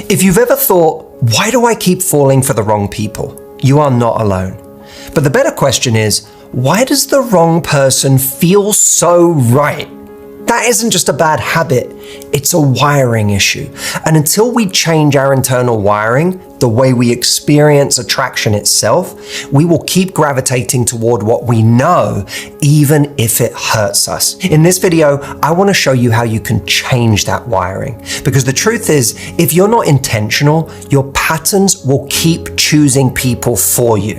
If you've ever thought, why do I keep falling for the wrong people? You are not alone. But the better question is, why does the wrong person feel so right? That isn't just a bad habit, it's a wiring issue. And until we change our internal wiring, the way we experience attraction itself, we will keep gravitating toward what we know, even if it hurts us. In this video, I want to show you how you can change that wiring. Because the truth is, if you're not intentional, your patterns will keep choosing people for you.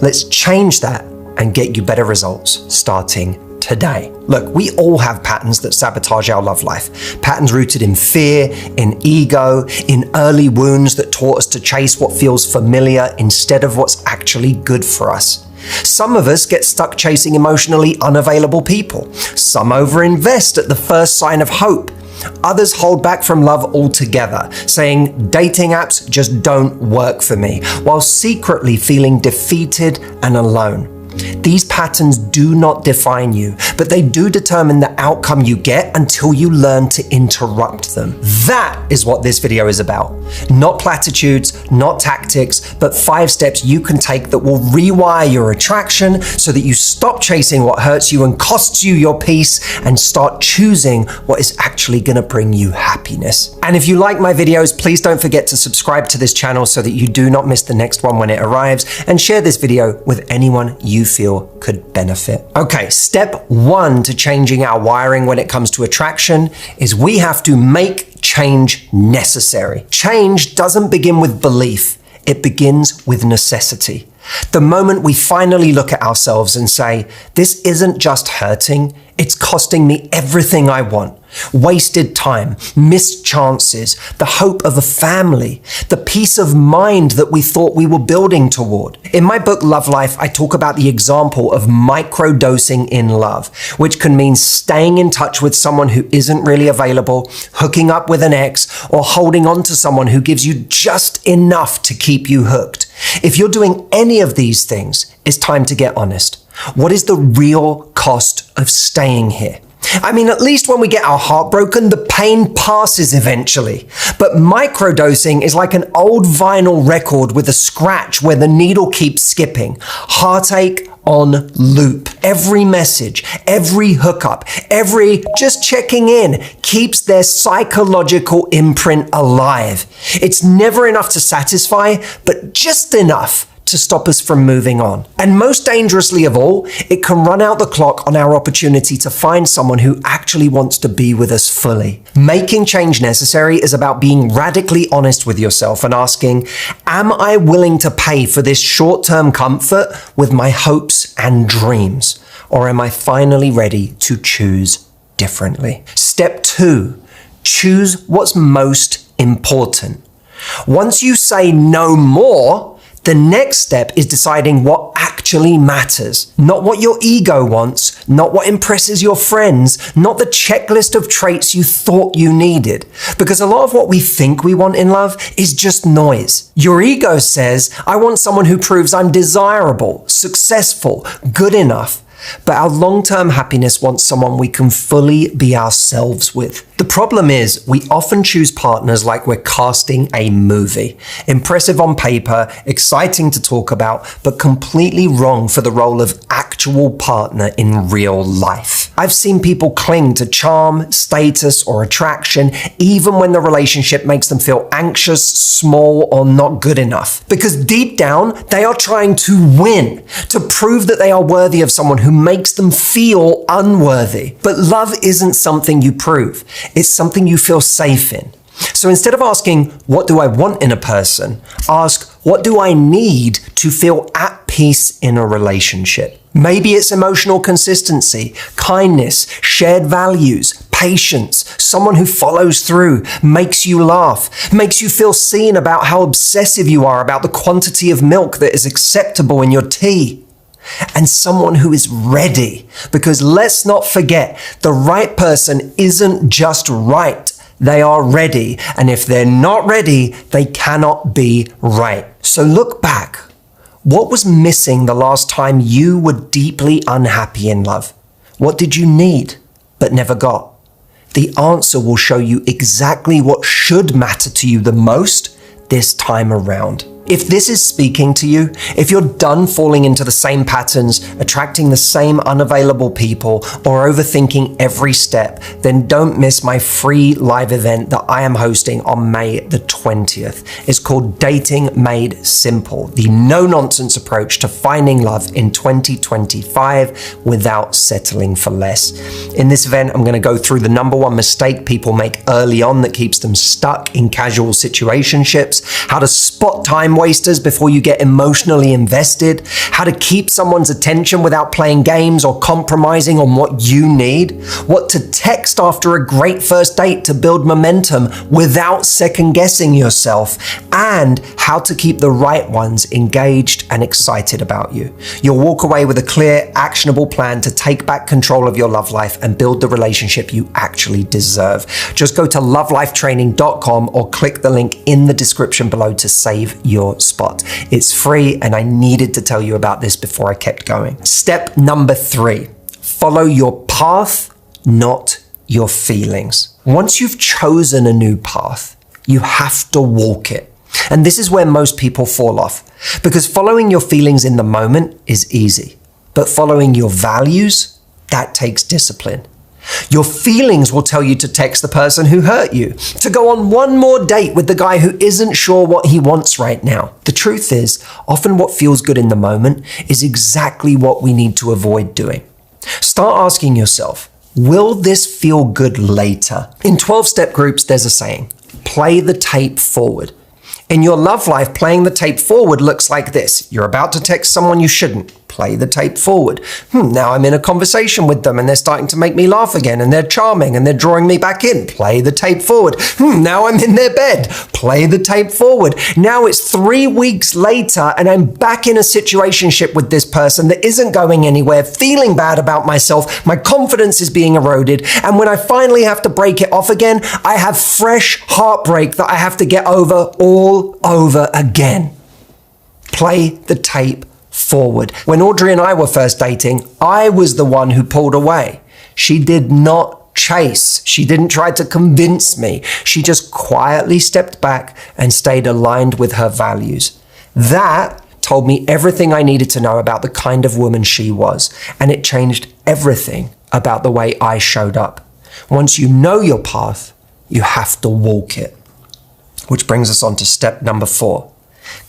Let's change that and get you better results starting today. Look, we all have patterns that sabotage our love life. Patterns rooted in fear, in ego, in early wounds that taught us to chase what feels familiar instead of what's actually good for us. Some of us get stuck chasing emotionally unavailable people. Some overinvest at the first sign of hope. Others hold back from love altogether, saying dating apps just don't work for me, while secretly feeling defeated and alone. These patterns do not define you, but they do determine the outcome you get until you learn to interrupt them. That is what this video is about. Not platitudes, not tactics, but 5 steps you can take that will rewire your attraction so that you stop chasing what hurts you and costs you your peace and start choosing what is actually going to bring you happiness. And if you like my videos, please don't forget to subscribe to this channel so that you do not miss the next one when it arrives, and share this video with anyone you feel could benefit. Okay, step 1 to changing our wiring when it comes to attraction is we have to make change necessary. Change doesn't begin with belief, it begins with necessity. The moment we finally look at ourselves and say, this isn't just hurting, it's costing me everything I want. Wasted time, missed chances, the hope of a family, the peace of mind that we thought we were building toward. In my book, Love Life, I talk about the example of microdosing in love, which can mean staying in touch with someone who isn't really available, hooking up with an ex, or holding on to someone who gives you just enough to keep you hooked. If you're doing any of these things, it's time to get honest. What is the real cost of staying here? I mean, at least when we get our heart broken, the pain passes eventually. But microdosing is like an old vinyl record with a scratch where the needle keeps skipping. Heartache on loop. Every message, every hookup, every just checking in keeps their psychological imprint alive. It's never enough to satisfy, but just enough to stop us from moving on. And most dangerously of all, it can run out the clock on our opportunity to find someone who actually wants to be with us fully. Making change necessary is about being radically honest with yourself and asking, am I willing to pay for this short-term comfort with my hopes and dreams? Or am I finally ready to choose differently? Step 2, choose what's most important. Once you say no more, the next step is deciding what actually matters. Not what your ego wants, not what impresses your friends, not the checklist of traits you thought you needed. Because a lot of what we think we want in love is just noise. Your ego says, I want someone who proves I'm desirable, successful, good enough. But our long-term happiness wants someone we can fully be ourselves with. The problem is, we often choose partners like we're casting a movie. Impressive on paper, exciting to talk about, but completely wrong for the role of actual partner in real life. I've seen people cling to charm, status, or attraction, even when the relationship makes them feel anxious, small, or not good enough. Because deep down, they are trying to win, to prove that they are worthy of someone who makes them feel unworthy. But love isn't something you prove. It's something you feel safe in. So instead of asking, what do I want in a person? Ask, what do I need to feel at peace in a relationship? Maybe it's emotional consistency, kindness, shared values, patience, someone who follows through, makes you laugh, makes you feel seen about how obsessive you are about the quantity of milk that is acceptable in your tea. And someone who is ready, because let's not forget, the right person isn't just right, they are ready. And if they're not ready, they cannot be right. So look back. What was missing the last time you were deeply unhappy in love? What did you need but never got? The answer will show you exactly what should matter to you the most this time around. If this is speaking to you, if you're done falling into the same patterns, attracting the same unavailable people, or overthinking every step, then don't miss my free live event that I am hosting on May the 20th. It's called Dating Made Simple, the no-nonsense approach to finding love in 2025 without settling for less. In this event, I'm going to go through the number one mistake people make early on that keeps them stuck in casual situationships, how to spot time wasters before you get emotionally invested, how to keep someone's attention without playing games or compromising on what you need, what to text after a great first date to build momentum without second guessing yourself, and how to keep the right ones engaged and excited about you. You'll walk away with a clear, actionable plan to take back control of your love life and build the relationship you actually deserve. Just go to lovelifetraining.com or click the link in the description below to save your spot. It's free, and I needed to tell you about this before I kept going. Step number 3, follow your path, not your feelings. Once you've chosen a new path, you have to walk it. And this is where most people fall off, because following your feelings in the moment is easy, but following your values, that takes discipline. Your feelings will tell you to text the person who hurt you, to go on one more date with the guy who isn't sure what he wants right now. The truth is, often what feels good in the moment is exactly what we need to avoid doing. Start asking yourself, will this feel good later? In 12-step groups, there's a saying, play the tape forward. In your love life, playing the tape forward looks like this. You're about to text someone you shouldn't. Play the tape forward. Now I'm in a conversation with them and they're starting to make me laugh again and they're charming and they're drawing me back in. Play the tape forward. Now I'm in their bed. Play the tape forward. Now it's 3 weeks later and I'm back in a situationship with this person that isn't going anywhere, feeling bad about myself. My confidence is being eroded. And when I finally have to break it off again, I have fresh heartbreak that I have to get over all over again. Play the tape forward. When Audrey and I were first dating, I was the one who pulled away. She did not chase. She didn't try to convince me. She just quietly stepped back and stayed aligned with her values. That told me everything I needed to know about the kind of woman she was, and it changed everything about the way I showed up. Once you know your path, you have to walk it. Which brings us on to step number 4.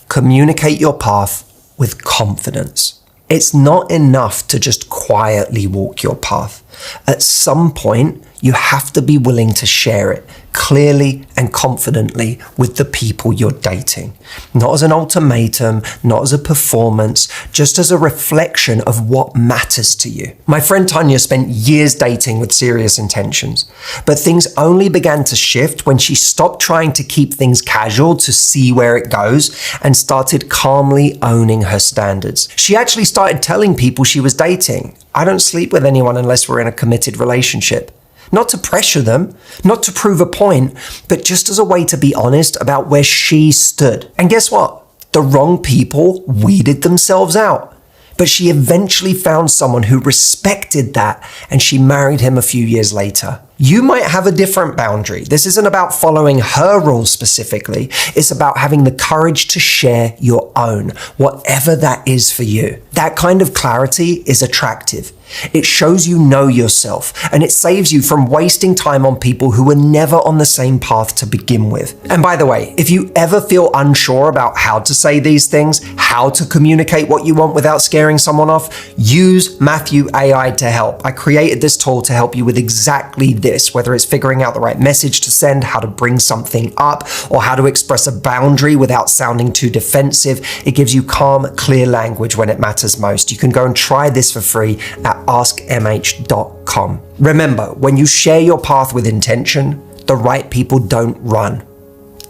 Communicate your path with confidence. It's not enough to just quietly walk your path. At some point, you have to be willing to share it clearly and confidently with the people you're dating. Not as an ultimatum, not as a performance, just as a reflection of what matters to you. My friend Tanya spent years dating with serious intentions, but things only began to shift when she stopped trying to keep things casual to see where it goes and started calmly owning her standards. She actually started telling people she was dating, I don't sleep with anyone unless we're in a committed relationship. Not to pressure them, not to prove a point, but just as a way to be honest about where she stood. And guess what? The wrong people weeded themselves out. But she eventually found someone who respected that, and she married him a few years later. You might have a different boundary. This isn't about following her rules specifically. It's about having the courage to share your own, whatever that is for you. That kind of clarity is attractive. It shows you know yourself, and it saves you from wasting time on people who were never on the same path to begin with. And by the way, if you ever feel unsure about how to say these things, how to communicate what you want without scaring someone off, use Matthew AI to help. I created this tool to help you with exactly this, whether it's figuring out the right message to send, how to bring something up, or how to express a boundary without sounding too defensive. It gives you calm, clear language when it matters most. You can go and try this for free at askmh.com. Remember, when you share your path with intention, the right people don't run.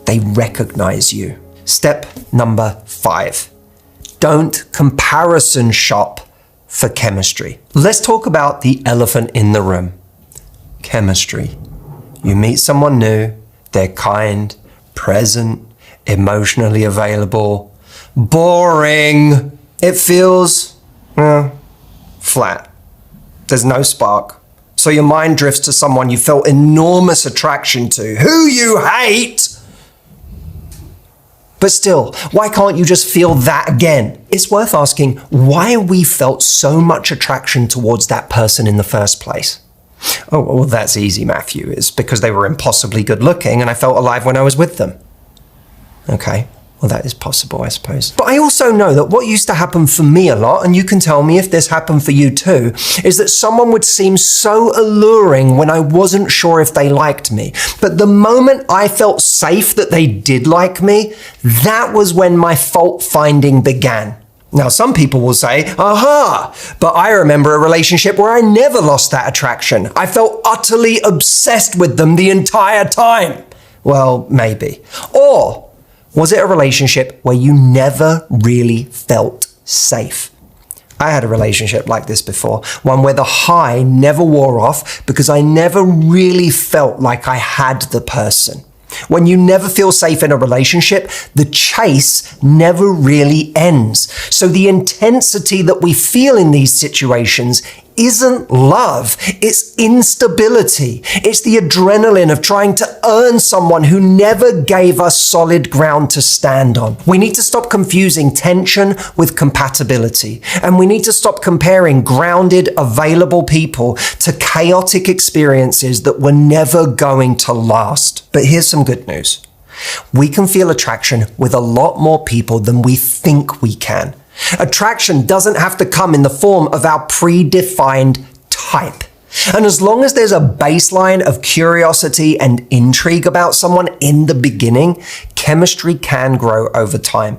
They recognize you. Step number 5. Don't comparison shop for chemistry. Let's talk about the elephant in the room. Chemistry. You meet someone new, they're kind, present, emotionally available. Boring. It feels flat. There's no spark. So your mind drifts to someone you felt enormous attraction to, who you hate. But still, why can't you just feel that again? It's worth asking why we felt so much attraction towards that person in the first place. Oh, well, that's easy, Matthew. It's because they were impossibly good looking and I felt alive when I was with them. Okay, well, that is possible, I suppose. But I also know that what used to happen for me a lot, and you can tell me if this happened for you too, is that someone would seem so alluring when I wasn't sure if they liked me. But the moment I felt safe that they did like me, that was when my fault finding began. Now, some people will say, aha, but I remember a relationship where I never lost that attraction. I felt utterly obsessed with them the entire time. Well, maybe. Or was it a relationship where you never really felt safe? I had a relationship like this before, one where the high never wore off because I never really felt like I had the person. When you never feel safe in a relationship, the chase never really ends. So the intensity that we feel in these situations isn't love, it's instability. It's the adrenaline of trying to earn someone who never gave us solid ground to stand on. We need to stop confusing tension with compatibility. And we need to stop comparing grounded, available people to chaotic experiences that were never going to last. But here's some good news. We can feel attraction with a lot more people than we think we can. Attraction doesn't have to come in the form of our predefined type. And as long as there's a baseline of curiosity and intrigue about someone in the beginning, chemistry can grow over time.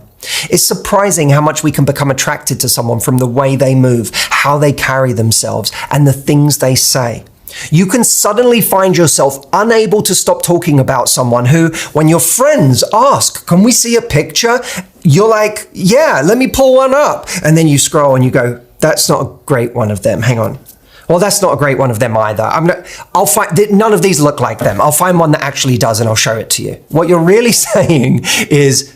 It's surprising how much we can become attracted to someone from the way they move, how they carry themselves, and the things they say. You can suddenly find yourself unable to stop talking about someone who, when your friends ask, can we see a picture? You're like, yeah, let me pull one up. And then you scroll and you go, that's not a great one of them. Hang on. Well, that's not a great one of them either. I'll find, none of these look like them. I'll find one that actually does and I'll show it to you. What you're really saying is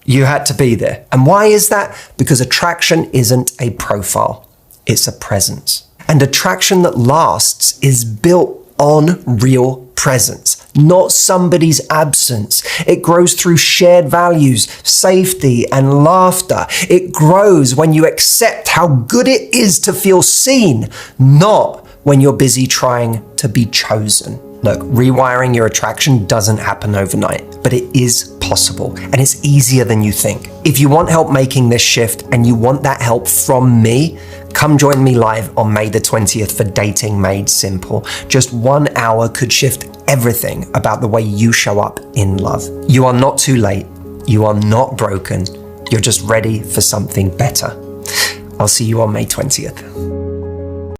you had to be there. And why is that? Because attraction isn't a profile. It's a presence. And attraction that lasts is built on real presence, not somebody's absence. It grows through shared values, safety, and laughter. It grows when you accept how good it is to feel seen, not when you're busy trying to be chosen. Look, rewiring your attraction doesn't happen overnight, but it is possible, and it's easier than you think. If you want help making this shift, and you want that help from me, come join me live on May the 20th for Dating Made Simple. Just 1 hour could shift everything about the way you show up in love. You are not too late. You are not broken. You're just ready for something better. I'll see you on May 20th.